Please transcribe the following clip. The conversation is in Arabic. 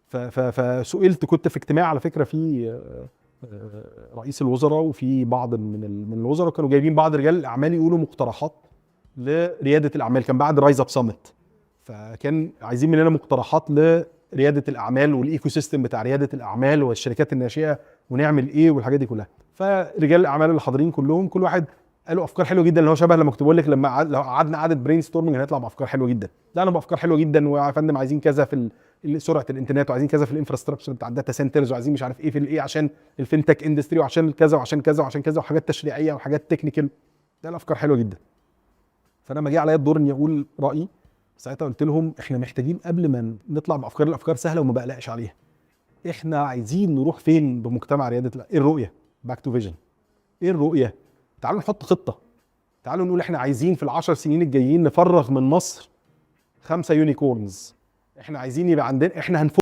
فسئلت، كنت في اجتماع على فكره في رئيس الوزراء وفي بعض من الوزراء كانوا جايبين بعض رجال الاعمال يقولوا مقترحات لرياده الاعمال، كان بعد رايز اب سمت، فكان عايزين مننا مقترحات لرياده الاعمال والايكو سيستم بتاع رياده الاعمال والشركات الناشئه ونعمل ايه والحاجات دي كلها. فرجال الاعمال اللي حاضرين كلهم كل واحد قالوا افكار حلوه جدا، اللي هو شبه لما كنت بقول لك لما لو قعدنا قعده برين ستورمنج هنطلع بافكار حلوه جدا. لا انا بافكار حلوه جدا، ويا فندم عايزين كذا في سرعه الانترنت، وعايزين كذا في الانفراستراكشر بتاع الداتا سنترز، وعايزين مش عارف ايه في الايه عشان الفinتك اندستري، وعشان كذا وعشان كذا وعشان كذا، وحاجات تشريعيه وحاجات تكنيكال. ده الافكار حلوه جدا. فانا لما جه عليا الدور اني اقول رايي، ساعتها قلت لهم احنا محتاجين قبل ما نطلع بافكار، الافكار سهله وما بقلقش عليها، احنا عايزين نروح فين بمجتمع رياده ايه الرؤيه؟ باك تو فيجن. ايه الرؤيه؟ تعالوا نحط خطه، تعالوا نقول احنا عايزين في ال10 سنين الجايين نفرغ من مصر 5 يونيكورنز، احنا عايزين يبقى عندنا، احنا